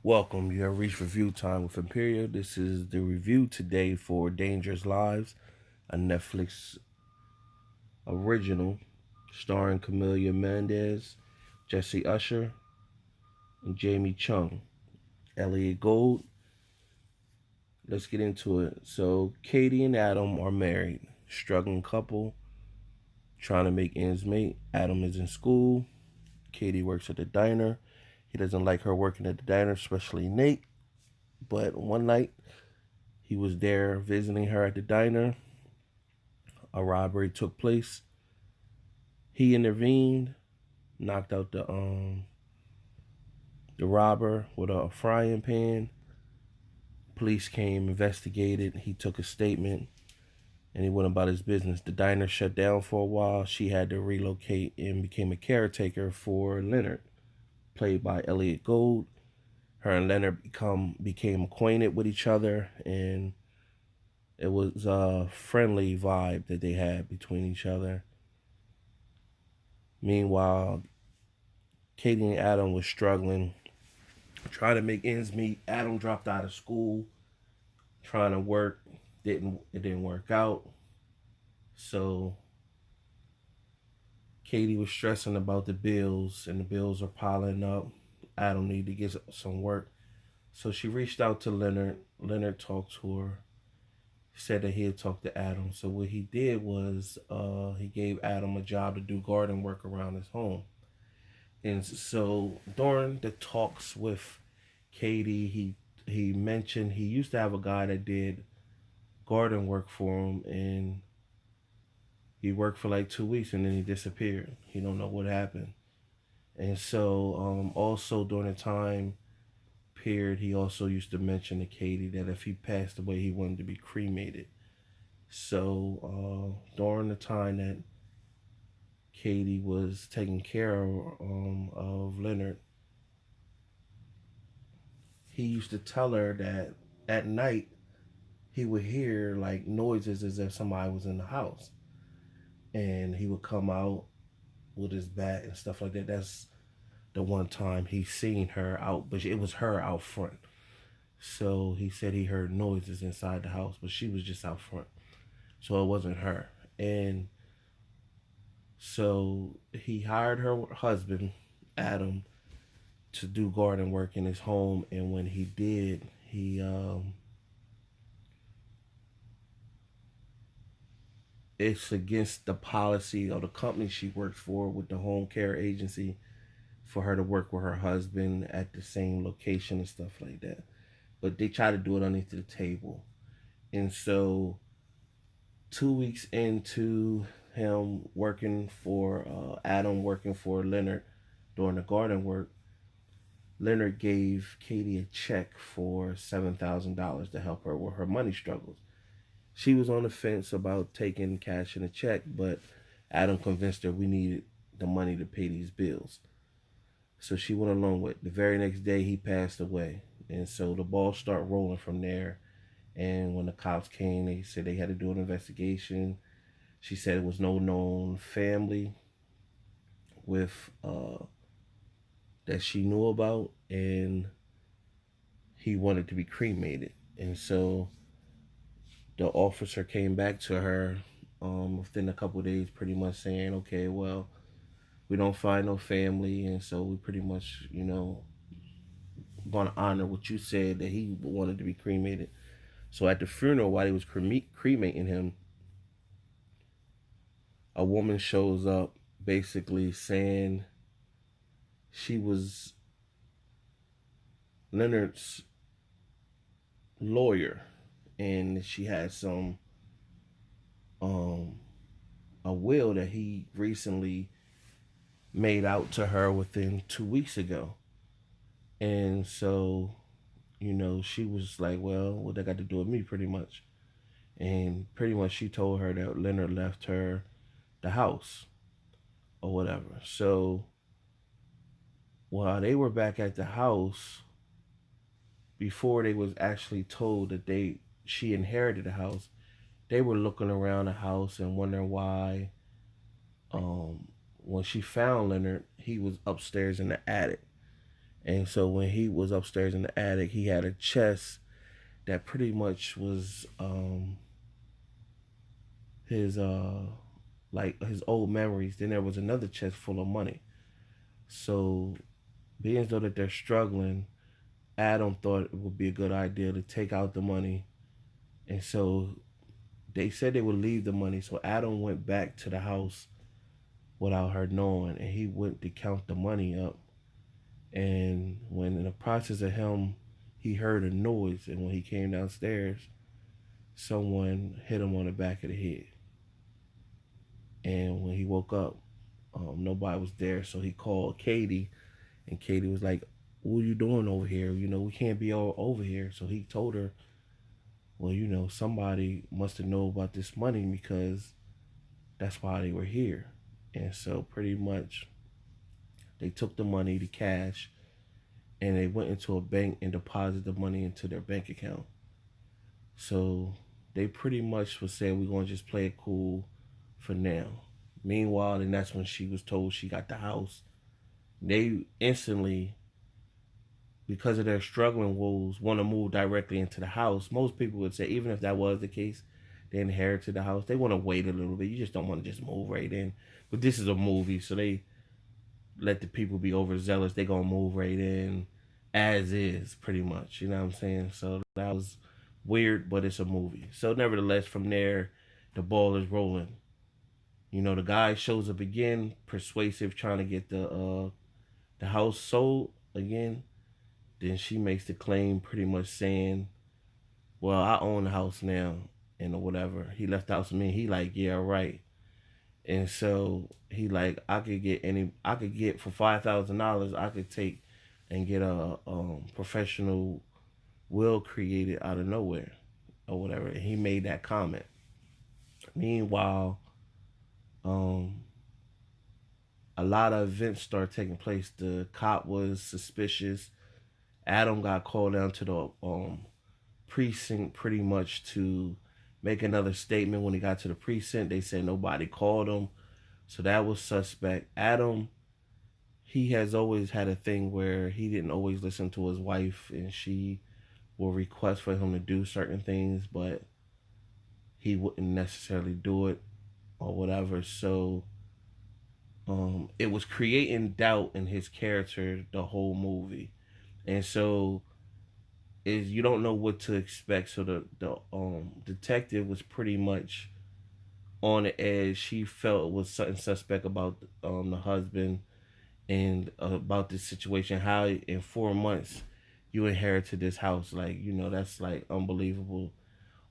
Welcome. You have reached review time with Imperial. This is the review today for Dangerous Lives, a Netflix original starring Camelia Mendes, Jessie Usher, and Jamie Chung. Elliot Gold. Let's get into it. So, Katie and Adam are married, struggling couple, trying to make ends meet. Adam is in school. Katie works at the diner. He doesn't like her working at the diner, especially Nate. But one night, he was there visiting her at the diner. A robbery took place. He intervened, knocked out the robber with a frying pan. Police came, investigated. He took a statement, and he went about his business. The diner shut down for a while. She had to relocate and became a caretaker for Leonard, played by Elliot Gold. Her and Leonard became acquainted with each other, and it was a friendly vibe that they had between each other. Meanwhile, Katie and Adam was struggling, trying to make ends meet. Adam dropped out of school, trying to work. It didn't work out. So Katie was stressing about the bills, and the bills are piling up. Adam needed to get some work. So she reached out to Leonard. Leonard talked to her. He said that he had talked to Adam. So what he did was he gave Adam a job to do garden work around his home. And so during the talks with Katie, he mentioned he used to have a guy that did garden work for him, and he worked for like 2 weeks and then he disappeared. He don't know what happened. And so also during the time period, he also used to mention to Katie that if he passed away, he wanted to be cremated. So during the time that Katie was taking care of Leonard, he used to tell her that at night he would hear like noises as if somebody was in the house, and he would come out with his bat and stuff like that. That's the one time he seen her out, but it was her out front. So he said he heard noises inside the house, but she was just out front, so it wasn't her. And so he hired her husband, Adam, to do garden work in his home. And when he did, it's against the policy of the company she works for with the home care agency for her to work with her husband at the same location and stuff like that. But they try to do it underneath the table. And so 2 weeks into him working for Adam working for Leonard doing the garden work, Leonard gave Katie a check for $7,000 to help her with her money struggles. She was on the fence about taking cash in a check, but Adam convinced her we needed the money to pay these bills. So she went along with it. The very next day he passed away. And so the ball started rolling from there. And when the cops came, they said they had to do an investigation. She said it was no known family with that she knew about, and he wanted to be cremated. And so the officer came back to her within a couple of days, pretty much saying, okay, well, we don't find no family, and so we pretty much, gonna honor what you said that he wanted to be cremated. So at the funeral, while he was cremating him, a woman shows up basically saying she was Leonard's lawyer, and she had some a will that he recently made out to her within 2 weeks ago. And so, she was like, well, what they got to do with me, pretty much. And pretty much she told her that Leonard left her the house or whatever. So while they were back at the house, before they was actually told that she inherited the house, they were looking around the house and wondering why when she found Leonard, he was upstairs in the attic. And so when he was upstairs in the attic, he had a chest that pretty much was his like his old memories. Then there was another chest full of money. So being as though that they're struggling, Adam thought it would be a good idea to take out the money. And so they said they would leave the money. So Adam went back to the house without her knowing, and he went to count the money up. And when in the process of him, he heard a noise, and when he came downstairs, someone hit him on the back of the head. And when he woke up, nobody was there, so he called Katie, and Katie was like, "What are you doing over here? You know, we can't be all over here." So he told her, "Well, you know, somebody must have known about this money because that's why they were here." And so pretty much they took the money, the cash, and they went into a bank and deposited the money into their bank account. So they pretty much was saying, we're going to just play it cool for now. Meanwhile, and that's when she was told she got the house. They instantly, because of their struggling woes, want to move directly into the house. Most people would say, even if that was the case, they inherited the house. They want to wait a little bit. You just don't want to just move right in. But this is a movie, so they let the people be overzealous. They gonna move right in as is, pretty much. You know what I'm saying? So that was weird, but it's a movie. So nevertheless, from there, the ball is rolling. You know, the guy shows up again, persuasive, trying to get the house sold again. Then she makes the claim, pretty much saying, "Well, I own the house now," and or whatever. He left the house with me. He like, "Yeah, right." And so he like, I could get for $5,000, I could take and get a professional will created out of nowhere or whatever. And he made that comment. Meanwhile, um, a lot of events started taking place. The cop was suspicious. Adam got called down to the precinct pretty much to make another statement. When he got to the precinct, they said nobody called him. So that was suspect. Adam, he has always had a thing where he didn't always listen to his wife, and she will request for him to do certain things, but he wouldn't necessarily do it or whatever. So it was creating doubt in his character the whole movie. And so is you don't know what to expect. So the detective was pretty much on the edge. She felt it was something suspect about the husband and about this situation. How in 4 months you inherited this house, like, you know, that's like unbelievable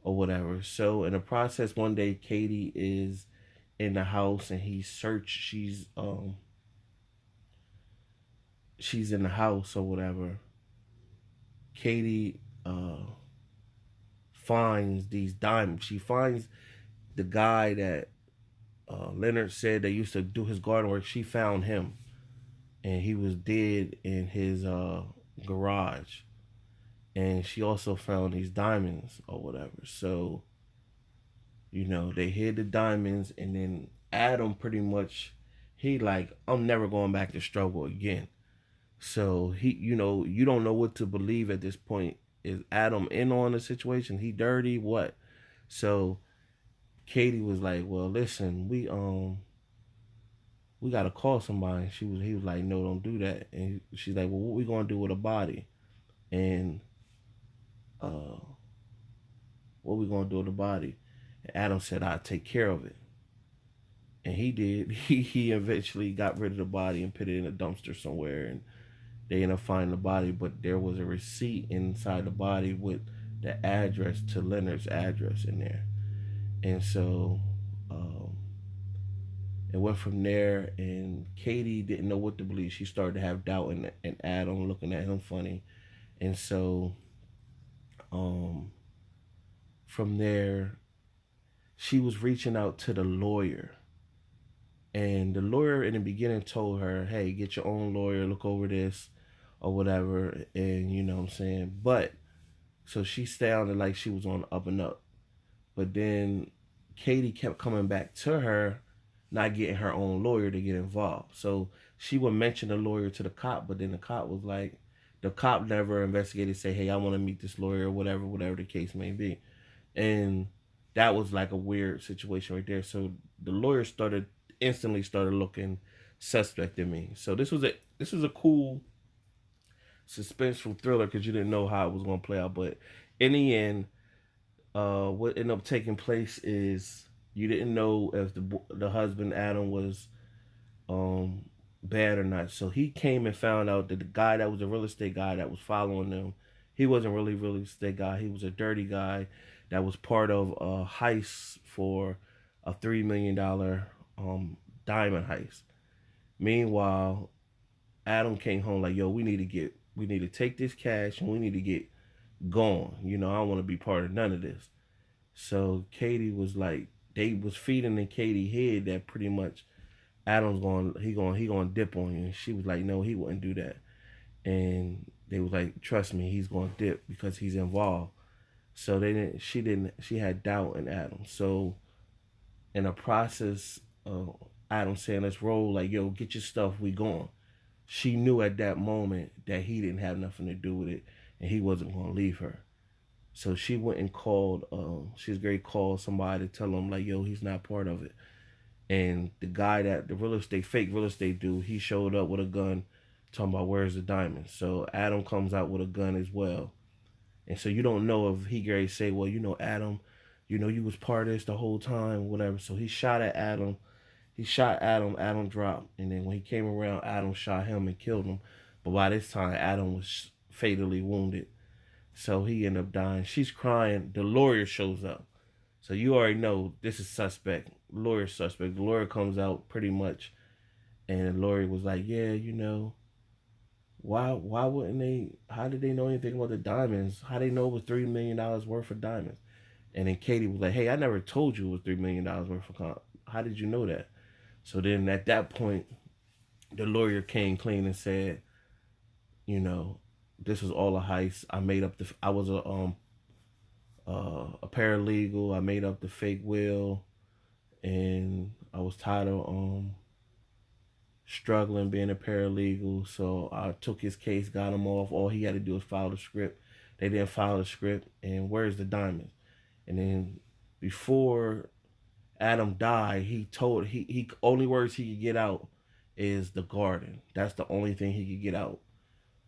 or whatever. So in the process, one day Katie is in the house and she's in the house or whatever. Katie finds these diamonds. She finds the guy that Leonard said they used to do his garden work. She found him, and he was dead in his garage. And she also found these diamonds or whatever. So, you know, they hid the diamonds, and then Adam pretty much, he like, I'm never going back to struggle again. So he, you know, you don't know what to believe at this point. Is Adam in on the situation? He dirty? What? So Katie was like, "Well, listen, we gotta call somebody." He was like, "No, don't do that." And she's like, "Well, what we gonna do with a body?" And uh, what we gonna do with the body? And Adam said, "I'll take care of it." And he did. He eventually got rid of the body and put it in a dumpster somewhere, and they ended up finding the body. But there was a receipt inside the body with the address to Leonard's address in there. And so it went from there, and Katie didn't know what to believe. She started to have doubt in Adam, looking at him funny. And so um, from there, she was reaching out to the lawyer. And the lawyer in the beginning told her, "Hey, get your own lawyer, look over this or whatever." And you know what I'm saying? But so she sounded like she was on the up and up. But then Katie kept coming back to her, not getting her own lawyer to get involved. So she would mention the lawyer to the cop, but then the cop was like, the cop never investigated, say, hey, I want to meet this lawyer or whatever the case may be. And that was like a weird situation right there. So the lawyer instantly started looking suspect in me. So this was a cool suspenseful thriller because you didn't know how it was going to play out. But in the end, what ended up taking place is you didn't know if the husband Adam was um bad or not. So he came and found out that the guy that was a real estate guy that was following them, he wasn't really a real estate guy. He was a dirty guy that was part of a heist for a $3 million diamond heist. Meanwhile, Adam came home like, yo, we need to take this cash and we need to get gone. I don't want to be part of none of this. So Katie was like, they was feeding in Katie's head that pretty much Adam's going to dip on you. And she was like, no, he wouldn't do that. And they was like, trust me, he's going to dip because he's involved. So she had doubt in Adam. So in the process of Adam saying, let's roll, like, yo, get your stuff, we going. She knew at that moment that he didn't have nothing to do with it and he wasn't going to leave her. So she went and called, called somebody to tell him, like, yo, he's not part of it. And the guy fake real estate dude, he showed up with a gun talking about where's the diamond. So Adam comes out with a gun as well. And so you don't know if he Gary say, well, Adam, you was part of this the whole time, whatever. So he shot at Adam. He shot Adam. Adam dropped. And then when he came around, Adam shot him and killed him. But by this time, Adam was fatally wounded. So he ended up dying. She's crying. The lawyer shows up. So you already know this is suspect. Lawyer suspect. The lawyer comes out pretty much. And the lawyer was like, yeah, why wouldn't they, how did they know anything about the diamonds? How they know it was $3 million worth of diamonds? And then Katie was like, hey, I never told you it was $3 million worth of how did you know that? So then at that point, the lawyer came clean and said, this was all a heist. I was a paralegal. I made up the fake will, and I was tired of struggling being a paralegal. So I took his case, got him off. All he had to do was file the script. They didn't file the script, and where's the diamonds? And then before Adam died, he only words he could get out is the garden. That's the only thing he could get out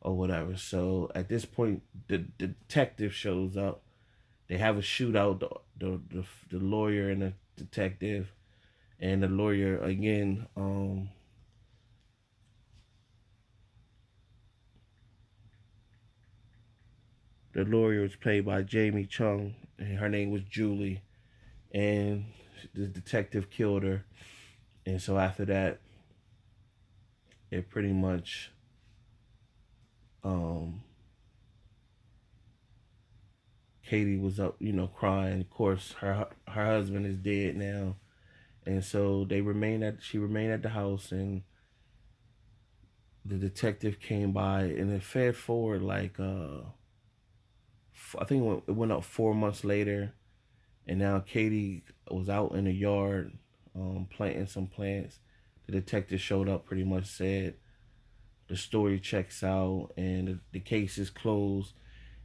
or whatever. So at this point, the detective shows up. They have a shootout, the lawyer and the detective, and the lawyer again. The lawyer was played by Jamie Chung, and her name was Julie, and the detective killed her. And so after that, it pretty much Katie was up, crying. Of course, her husband is dead now, and so she remained at the house, and the detective came by, and it fed forward like I think it went up 4 months later, and now Katie was out in the yard planting some plants. The detective showed up, pretty much said the story checks out and the case is closed,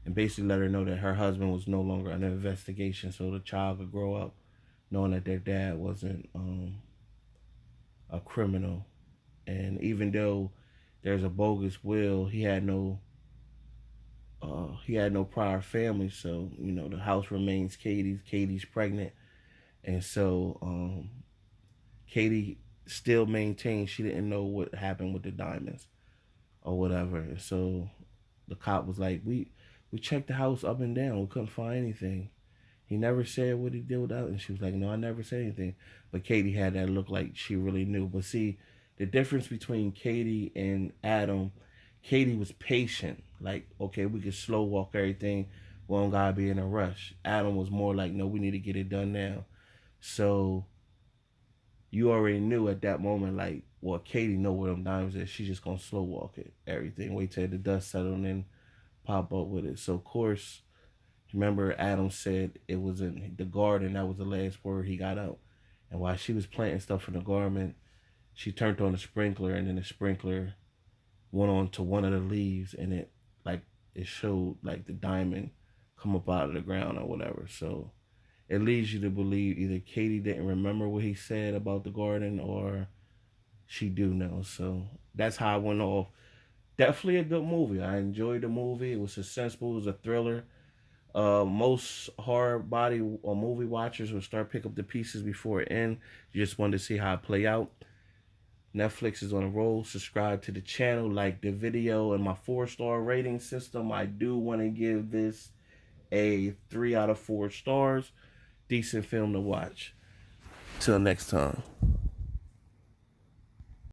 and basically let her know that her husband was no longer under investigation, so the child could grow up knowing that their dad wasn't a criminal. And even though there's a bogus will, he had no prior family, so the house remains Katie's. Katie's pregnant, and so Katie still maintains she didn't know what happened with the diamonds or whatever. And so the cop was like, we checked the house up and down, we couldn't find anything. He never said what he did with that. And she was like, no, I never said anything. But Katie had that look like she really knew. But see, the difference between Katie and Adam, Katie was patient. Like, okay, we could slow walk everything. We don't gotta be in a rush. Adam was more like, no, we need to get it done now. So you already knew at that moment, like, well, Katie know where them diamonds is. She's just gonna slow walk it, everything. Wait till the dust settle and then pop up with it. So of course, remember Adam said it was in the garden. That was the last word he got out. And while she was planting stuff in the garden, she turned on the sprinkler, and then the sprinkler went on to one of the leaves, and it like it showed like the diamond come up out of the ground or whatever. So it leads you to believe either Katie didn't remember what he said about the garden or she do know. So that's how I went off. Definitely a good movie. I enjoyed the movie. It was suspenseful. It was a thriller. Most horror body or movie watchers will start pick up the pieces before it ends. You just wanted to see how it play out. Netflix is on a roll. Subscribe to the channel, like the video, and my 4-star rating system. I do want to give this a 3 out of 4 stars. Decent film to watch. Till next time.